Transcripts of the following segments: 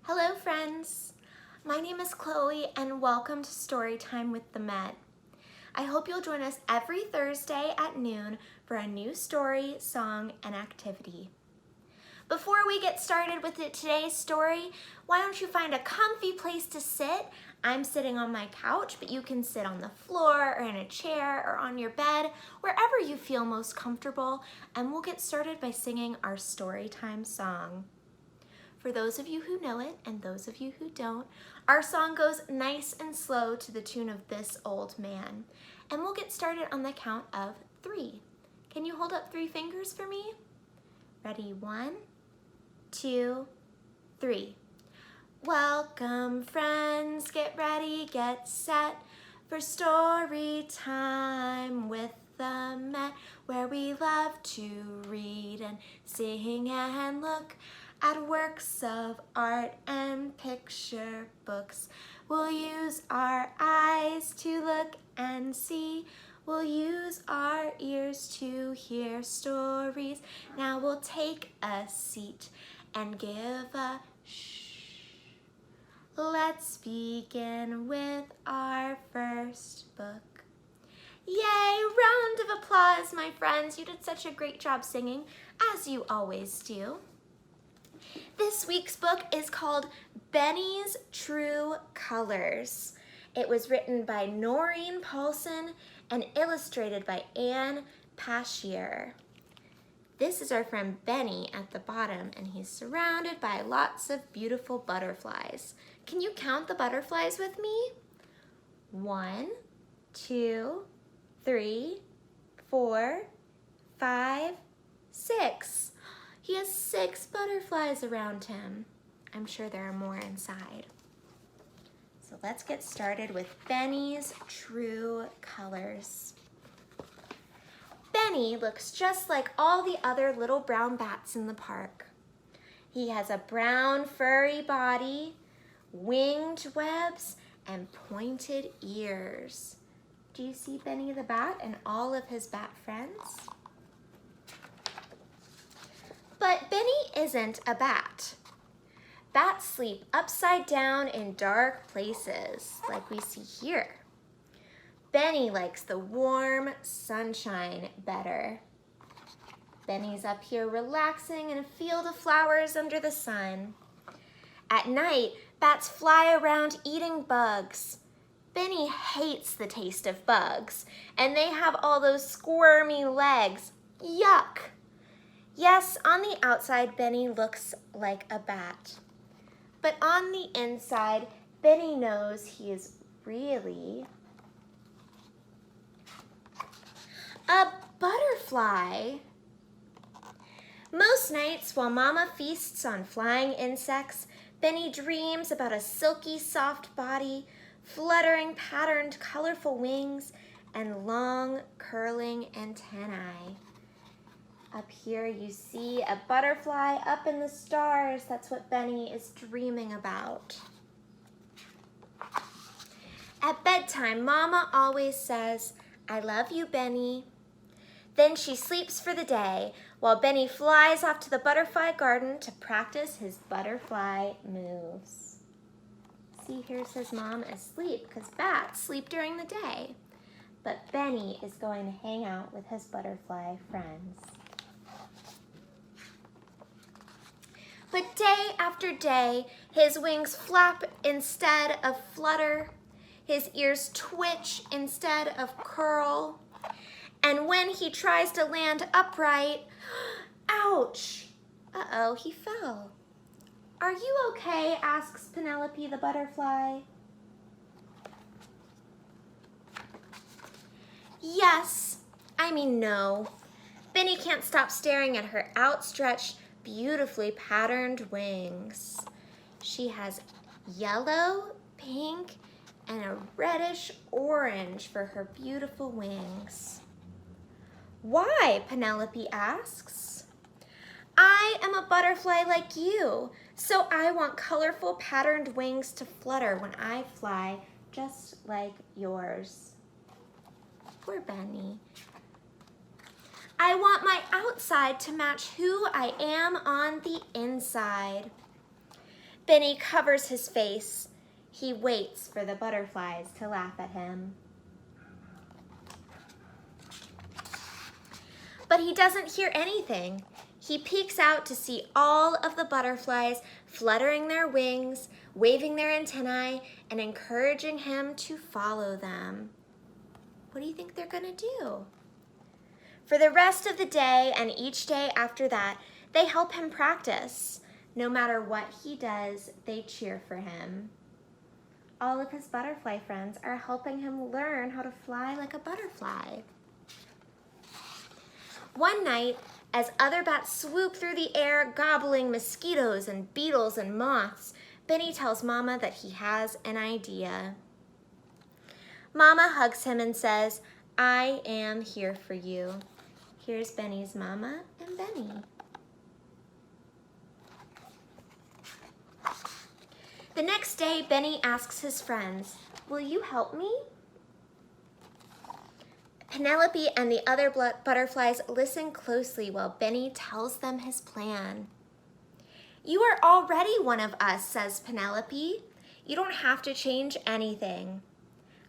Hello friends, my name is Chloe and welcome to Storytime with the Met. I hope you'll join us every Thursday at noon for a new story, song, and activity. Before we get started with today's story, why don't you find a comfy place to sit? I'm sitting on my couch, but you can sit on the floor or in a chair or on your bed, wherever you feel most comfortable, and we'll get started by singing our Storytime song. For those of you who know it and those of you who don't, our song goes nice and slow to the tune of This Old Man. And we'll get started on the count of 3. Can you hold up 3 fingers for me? Ready? 1, 2, 3. Welcome friends, get ready, get set for story time with the Met, where we love to read and sing and look at works of art and picture books. We'll use our eyes to look and see. We'll use our ears to hear stories. Now we'll take a seat and give a shh. Let's begin with our first book. Yay! Round of applause, my friends. You did such a great job singing, as you always do. This week's book is called Benny's True Colors. It was written by Norene Paulson and illustrated by Anne Pashier. This is our friend Benny at the bottom, and he's surrounded by lots of beautiful butterflies. Can you count the butterflies with me? 1, 2, 3, 4, 5, 6. He has 6 butterflies around him. I'm sure there are more inside. So let's get started with Benny's True Colors. Benny looks just like all the other little brown bats in the park. He has a brown furry body, winged webs, and pointed ears. Do you see Benny the Bat and all of his bat friends? But Benny isn't a bat. Bats sleep upside down in dark places, like we see here. Benny likes the warm sunshine better. Benny's up here relaxing in a field of flowers under the sun. At night, bats fly around eating bugs. Benny hates the taste of bugs, and they have all those squirmy legs. Yuck! Yes, on the outside, Benny looks like a bat. But on the inside, Benny knows he is really a butterfly. Most nights, while Mama feasts on flying insects, Benny dreams about a silky, soft body, fluttering, patterned, colorful wings, and long, curling antennae. Up here you see a butterfly up in the stars. That's what Benny is dreaming about. At bedtime, Mama always says, "I love you, Benny." Then she sleeps for the day while Benny flies off to the butterfly garden to practice his butterfly moves. See, here's his mom asleep because bats sleep during the day. But Benny is going to hang out with his butterfly friends. But day after day, his wings flap instead of flutter. His ears twitch instead of curl. And when he tries to land upright, ouch! Uh-oh, he fell. "Are you okay?" asks Penelope the butterfly. Yes, I mean no. Benny can't stop staring at her outstretched, beautifully patterned wings. She has yellow, pink, and a reddish orange for her beautiful wings. "Why?" Penelope asks. "I am a butterfly like you, so I want colorful patterned wings to flutter when I fly, just like yours." Poor Benny. "I want my outside to match who I am on the inside." Benny covers his face. He waits for the butterflies to laugh at him. But he doesn't hear anything. He peeks out to see all of the butterflies fluttering their wings, waving their antennae, and encouraging him to follow them. What do you think they're gonna do? For the rest of the day and each day after that, they help him practice. No matter what he does, they cheer for him. All of his butterfly friends are helping him learn how to fly like a butterfly. One night, as other bats swoop through the air, gobbling mosquitoes and beetles and moths, Benny tells Mama that he has an idea. Mama hugs him and says, "I am here for you." Here's Benny's Mama and Benny. The next day, Benny asks his friends, "Will you help me?" Penelope and the other butterflies listen closely while Benny tells them his plan. "You are already one of us," says Penelope. "You don't have to change anything."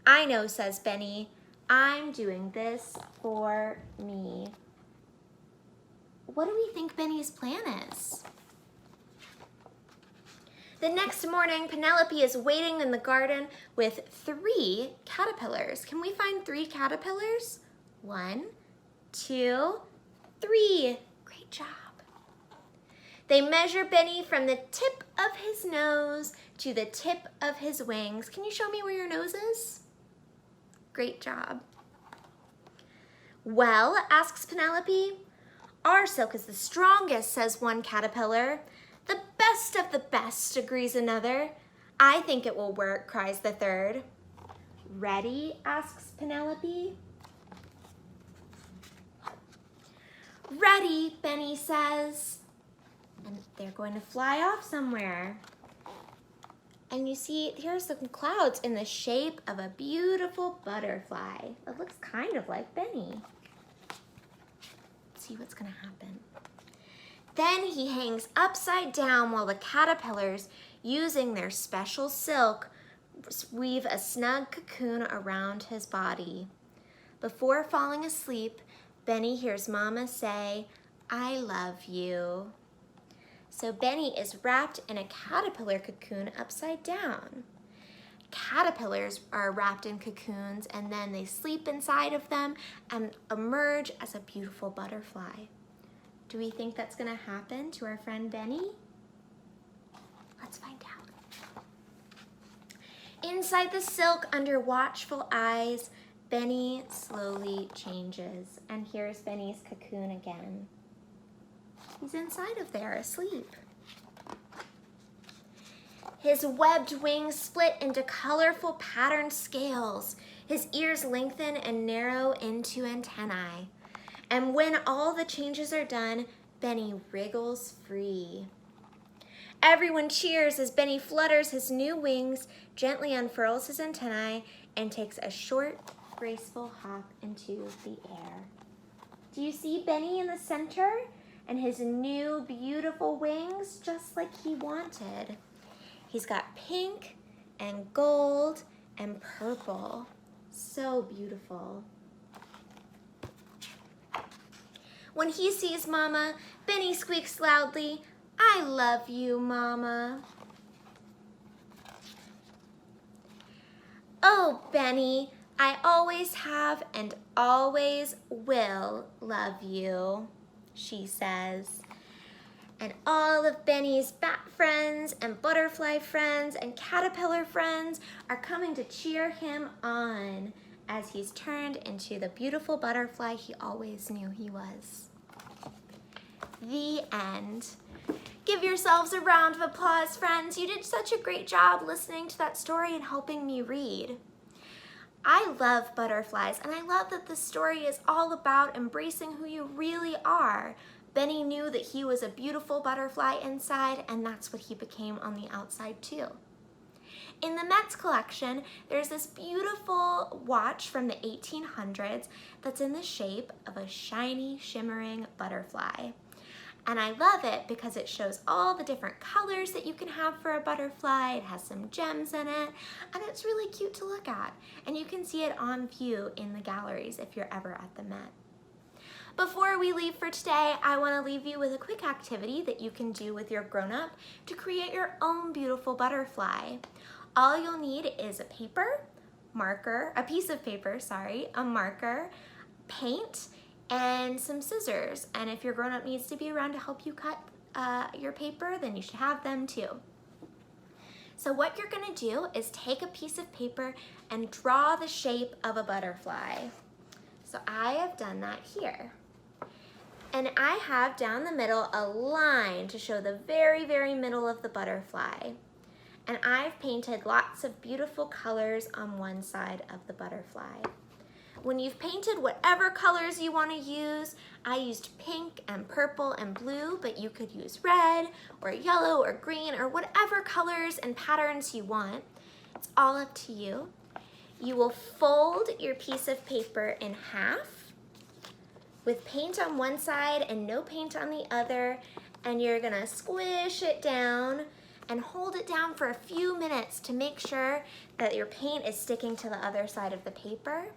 "I know," says Benny. "I'm doing this for me." What do we think Benny's plan is? The next morning, Penelope is waiting in the garden with 3 caterpillars. Can we find 3 caterpillars? 1, 2, 3. Great job. They measure Benny from the tip of his nose to the tip of his wings. Can you show me where your nose is? Great job. "Well," asks Penelope. "Our silk is the strongest," says one caterpillar. "The best of the best," agrees another. "I think it will work," cries the third. "Ready?" asks Penelope. "Ready," Benny says. And they're going to fly off somewhere. And you see, here's some clouds in the shape of a beautiful butterfly. It looks kind of like Benny. Let's see what's gonna happen. Then he hangs upside down while the caterpillars, using their special silk, weave a snug cocoon around his body. Before falling asleep, Benny hears Mama say, "I love you." So Benny is wrapped in a caterpillar cocoon upside down. Caterpillars are wrapped in cocoons and then they sleep inside of them and emerge as a beautiful butterfly. Do we think that's gonna happen to our friend Benny? Let's find out. Inside the silk, under watchful eyes, Benny slowly changes. And here's Benny's cocoon again. He's inside of there, asleep. His webbed wings split into colorful patterned scales. His ears lengthen and narrow into antennae. And when all the changes are done, Benny wriggles free. Everyone cheers as Benny flutters his new wings, gently unfurls his antennae, and takes a short, graceful hop into the air. Do you see Benny in the center? And his new beautiful wings, just like he wanted. He's got pink and gold and purple. So beautiful. When he sees Mama, Benny squeaks loudly, "I love you, Mama." "Oh, Benny, I always have and always will love you," she says. And all of Benny's bat friends and butterfly friends and caterpillar friends are coming to cheer him on as he's turned into the beautiful butterfly he always knew he was. The end. Give yourselves a round of applause, friends. You did such a great job listening to that story and helping me read. I love butterflies, and I love that this story is all about embracing who you really are. Benny knew that he was a beautiful butterfly inside, and that's what he became on the outside too. In the Met's collection, there's this beautiful watch from the 1800s that's in the shape of a shiny, shimmering butterfly. And I love it because it shows all the different colors that you can have for a butterfly. It has some gems in it, and it's really cute to look at. And you can see it on view in the galleries if you're ever at the Met. Before we leave for today, I want to leave you with a quick activity that you can do with your grown-up to create your own beautiful butterfly. All you'll need is a piece of paper, a marker, paint, and some scissors. And if your grown-up needs to be around to help you cut your paper, then you should have them too. So what you're gonna do is take a piece of paper and draw the shape of a butterfly. So I have done that here. And I have down the middle a line to show the very, very middle of the butterfly. And I've painted lots of beautiful colors on one side of the butterfly. When you've painted whatever colors you want to use, I used pink and purple and blue, but you could use red or yellow or green or whatever colors and patterns you want. It's all up to you. You will fold your piece of paper in half with paint on one side and no paint on the other, and you're gonna squish it down and hold it down for a few minutes to make sure that your paint is sticking to the other side of the paper.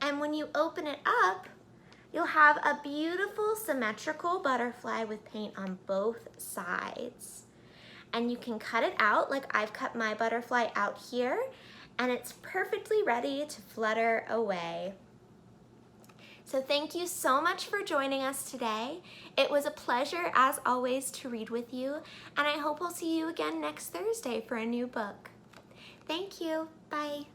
And when you open it up, you'll have a beautiful symmetrical butterfly with paint on both sides. And you can cut it out like I've cut my butterfly out here, and it's perfectly ready to flutter away. So thank you so much for joining us today. It was a pleasure, as always, to read with you, and I hope I'll see you again next Thursday for a new book. Thank you. Bye.